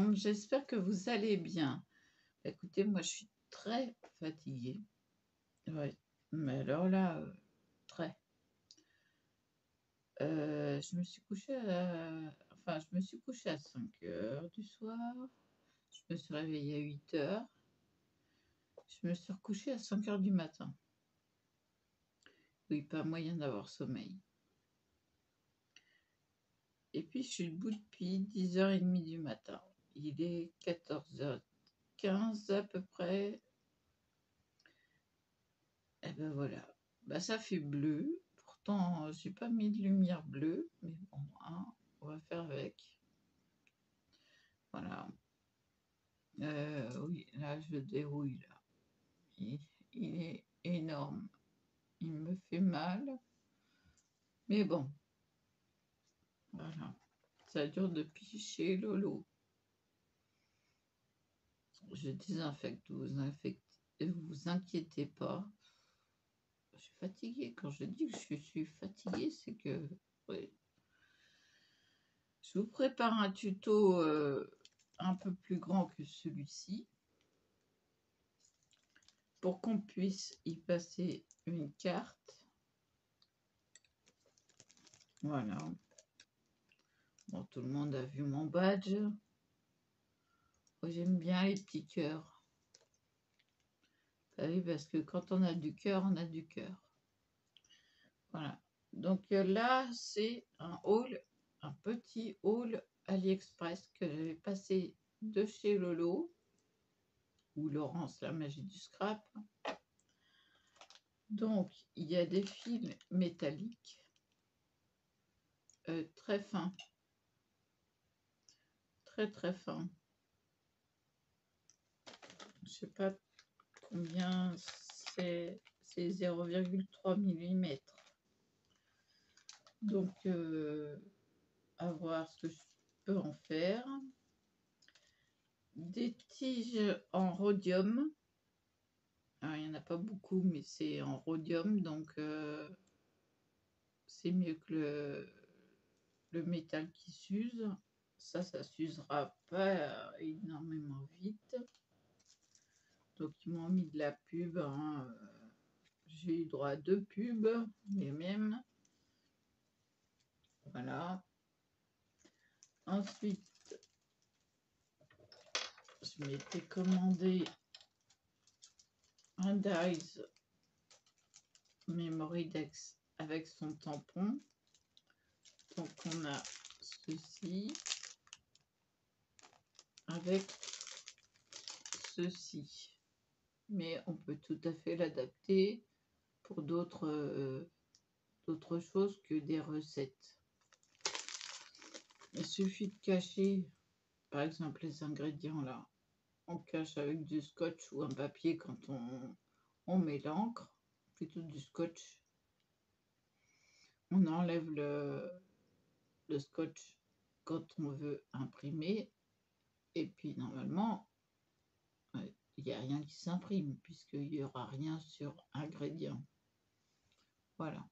monde, j'espère que vous allez bien. Écoutez, moi je suis très fatiguée. Ouais, mais alors là, très. Je me suis couchée je me suis couchée à 5 heures du soir. Je me suis réveillée à 8 heures. Je me suis recouchée à 5 heures du matin. Oui, pas moyen d'avoir sommeil. Et puis je suis debout depuis 10h30 du matin. Il est 14h15 à peu près. Et ben voilà. Bah ça fait bleu. Pourtant, j'ai pas mis de lumière bleue, mais bon, hein, on va faire avec. Voilà. Oui, là je dérouille là. Il est énorme. Il me fait mal. Mais bon, voilà. Ça dure depuis chez Lolo. Je désinfecte, vous inquiétez pas. Je suis fatiguée. Quand je dis que je suis fatiguée, c'est que oui. Je vous prépare un tuto un peu plus grand que celui-ci pour qu'on puisse y passer une carte. Voilà. Bon, tout le monde a vu mon badge. Moi, j'aime bien les petits cœurs. Ah oui, parce que quand on a du cœur, on a du cœur. Voilà. Donc là, c'est un haul, un petit haul AliExpress que j'avais passé de chez Lolo ou Laurence, la magie du scrap. Donc, il y a des fils métalliques très fins, très fins. Je sais pas combien c'est 0,3 mm. Donc, à voir ce que je peux en faire. Des tiges en rhodium. Alors, il n'y en a pas beaucoup, mais c'est en rhodium, donc c'est mieux que le métal qui s'use. Ça s'usera pas énormément vite. Donc, ils m'ont mis de la pub. Hein. J'ai eu droit à 2 pubs, mais même. Voilà. Ensuite, je m'étais commandé un Dies Memory Dex avec son tampon. Donc, on a ceci avec ceci. Mais on peut tout à fait l'adapter pour d'autres choses que des recettes. Il suffit de cacher, par exemple, les ingrédients là. On cache avec du scotch ou un papier quand on met l'encre, plutôt du scotch. On enlève le scotch quand on veut imprimer. Et puis normalement, il n'y a rien qui s'imprime puisqu'il n'y aura rien sur ingrédients. Voilà.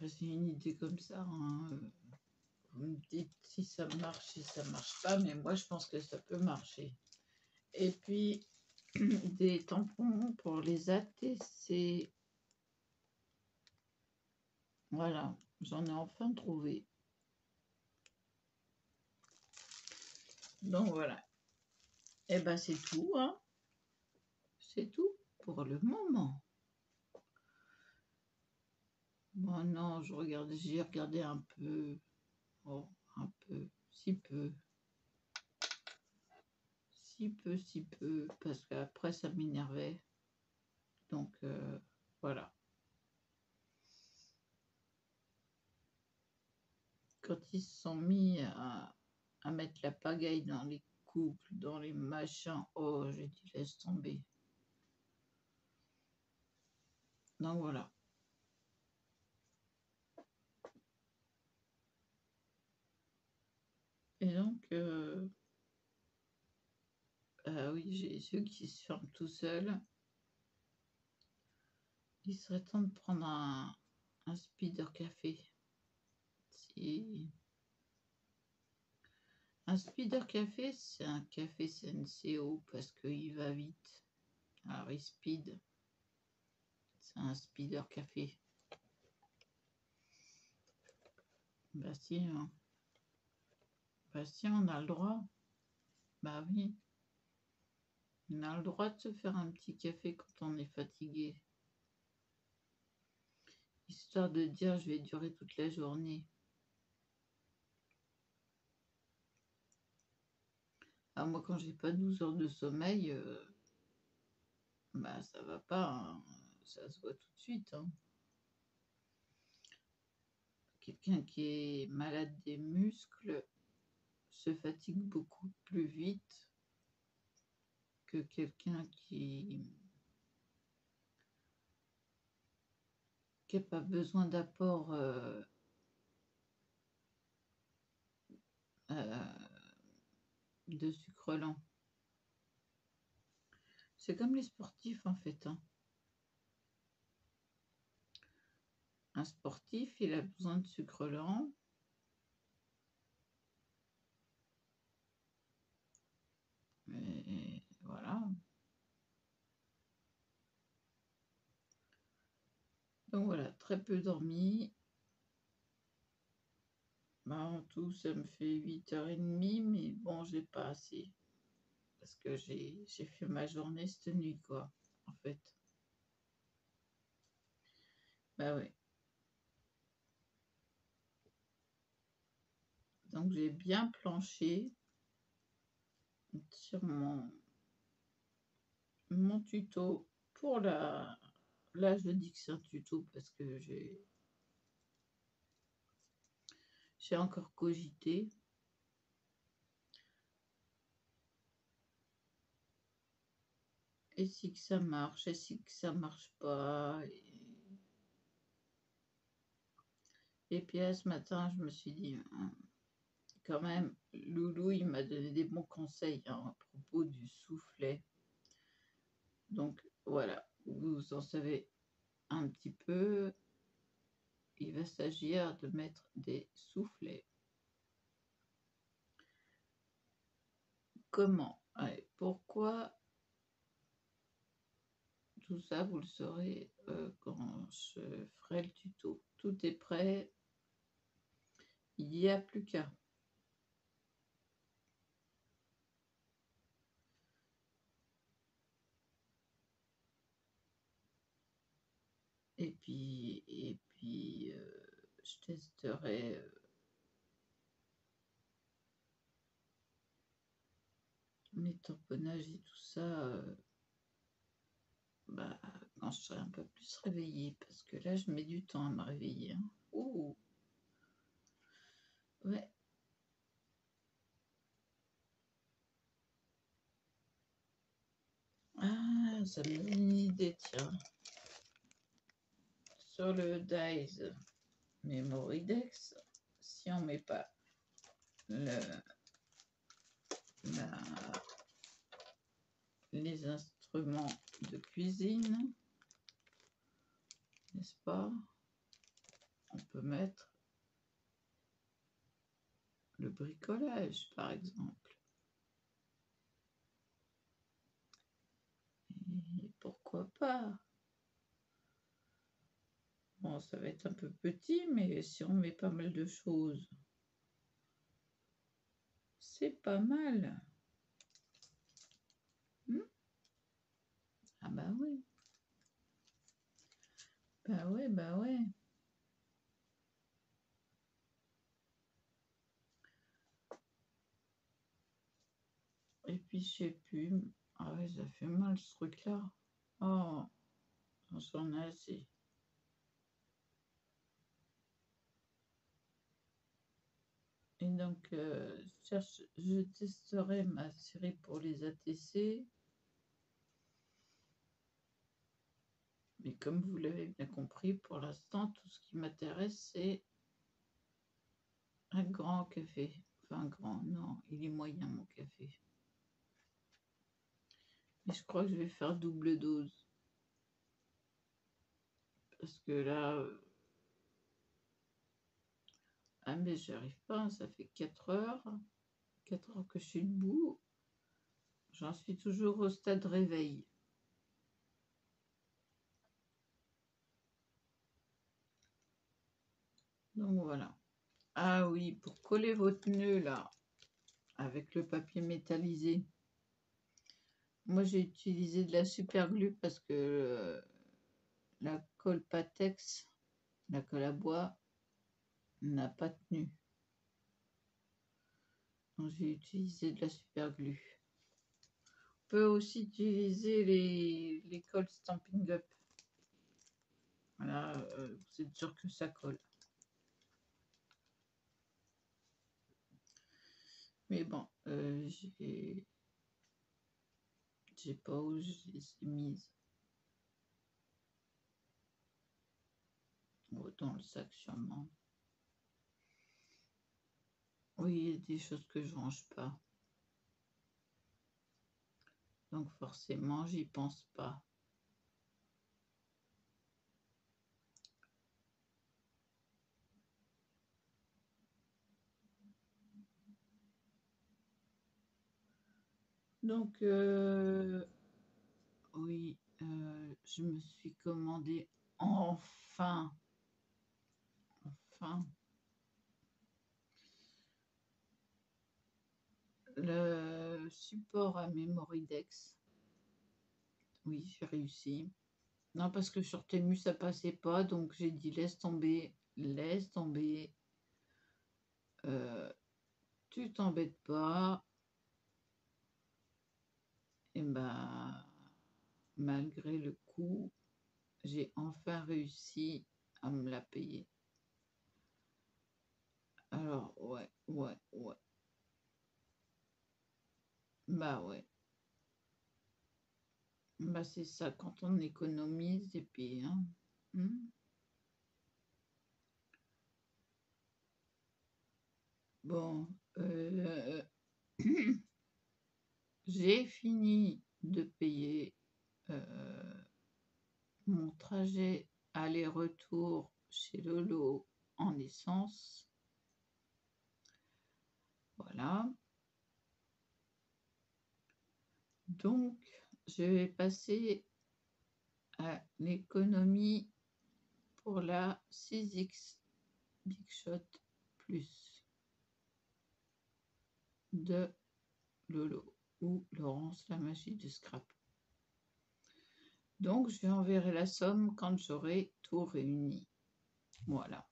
C'est une idée comme ça. Hein. Vous me dites si ça marche, si ça marche pas, mais moi je pense que ça peut marcher. Et puis des tampons pour les ATC. Voilà, j'en ai enfin trouvé. Donc voilà. Et ben c'est tout, hein. C'est tout pour le moment. Bon non, j'ai regardé un peu. Oh, un peu, si peu. Si peu, parce qu'après ça m'énervait. Donc voilà. Quand ils se sont mis à mettre la pagaille dans les couples, dans les machins, oh, j'ai dit laisse tomber. Donc voilà. Et donc, oui, j'ai ceux qui se ferment tout seuls. Il serait temps de prendre un speeder café. Si Un speeder café, c'est un café Senseo parce qu'il va vite. Alors, il speed. C'est un speeder café. Bah si, hein. Bah si, on a le droit. Bah oui. On a le droit de se faire un petit café quand on est fatigué. Histoire de dire, je vais durer toute la journée. Ah, moi, quand j'ai pas 12 heures de sommeil, bah ça va pas, hein. Ça se voit tout de suite, hein. Quelqu'un qui est malade des muscles se fatigue beaucoup plus vite que quelqu'un qui n'a pas besoin d'apport de sucre lent. C'est comme les sportifs en fait, hein. Un sportif, il a besoin de sucre lent. Et voilà. Donc voilà, très peu dormi. Bah, en tout, ça me fait 8h30, mais bon, j'ai pas assez. Parce que j'ai fait ma journée cette nuit, quoi, en fait. Bah ouais. Donc j'ai bien planché sur mon tuto pour la... Là, je dis que c'est un tuto parce que j'ai encore cogité. Et si que ça marche, et si que ça marche pas. Et puis là, ce matin, je me suis dit, quand même, Loulou, il m'a donné des bons conseils, hein, à propos du soufflet. Donc voilà, vous en savez un petit peu. Il va s'agir de mettre des soufflets. Comment? Allez, pourquoi? Tout ça, vous le saurez quand je ferai le tuto. Tout est prêt. Il n'y a plus qu'à. Et puis je testerai mes tamponnages et tout ça bah, quand je serai un peu plus réveillée. Parce que là, je mets du temps à me réveiller, hein. Ouh. Ouais. Ah, ça me donne une idée, tiens. Sur le Dice Memoridex, si on met pas les instruments de cuisine, n'est-ce pas? On peut mettre le bricolage, par exemple. Et pourquoi pas? Bon, ça va être un peu petit, mais si on met pas mal de choses, c'est pas mal. Ah bah oui. Bah ouais, bah ouais. Et puis, je sais plus. Ah ouais, ça fait mal ce truc-là. Oh, j'en ai assez. Et donc, je testerai ma série pour les ATC. Mais comme vous l'avez bien compris, pour l'instant, tout ce qui m'intéresse, c'est un grand café. Enfin, grand, non, il est moyen mon café. Mais je crois que je vais faire double dose. Parce que là... ah mais j'y arrive pas, ça fait 4 heures. 4 heures que je suis debout. J'en suis toujours au stade réveil. Donc voilà. Ah oui, pour coller votre nœud là, avec le papier métallisé. Moi j'ai utilisé de la super glue parce que la colle Patex, la colle à bois, n'a pas tenu. Donc j'ai utilisé de la super glue. On peut aussi utiliser les colles Stampin' Up. Voilà, vous êtes sûr que ça colle. Mais bon, j'ai pas où je les ai mises. Oh, dans le sac sûrement. Oui, il y a des choses que je range pas. Donc forcément, j'y pense pas. Donc, oui, je me suis commandé enfin, le support à Memoridex. Oui, j'ai réussi. Non, parce que sur Temu, ça passait pas, donc j'ai dit laisse tomber, laisse tomber. Tu t'embêtes pas. Et ben, malgré le coût, j'ai enfin réussi à me la payer. Alors, ouais. Bah ouais. Bah c'est ça, quand on économise, et puis, hein. Bon, j'ai fini de payer mon trajet aller-retour chez Lolo en essence. Voilà. Donc, je vais passer à l'économie pour la 6X Big Shot Plus de Lolo ou Laurence la magie du scrap. Donc, je enverrai la somme quand j'aurai tout réuni. Voilà.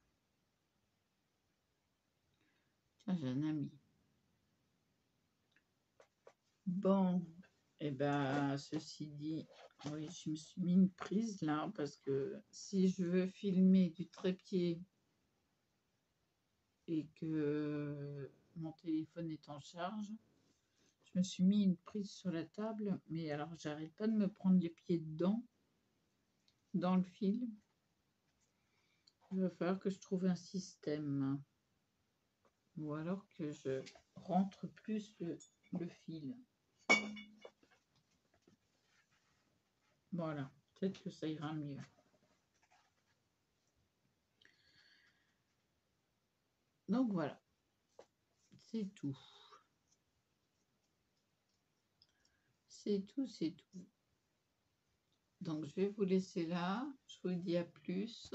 Tiens, j'ai un ami. Bon, et ben, ceci dit, oui, je me suis mis une prise là, parce que si je veux filmer du trépied et que mon téléphone est en charge, je me suis mis une prise sur la table, mais alors j'arrête pas de me prendre les pieds dedans, dans le fil. Il va falloir que je trouve un système, ou alors que je rentre plus le fil. Voilà, peut-être que ça ira mieux. Donc voilà, c'est tout. C'est tout. Donc je vais vous laisser là. Je vous dis à plus.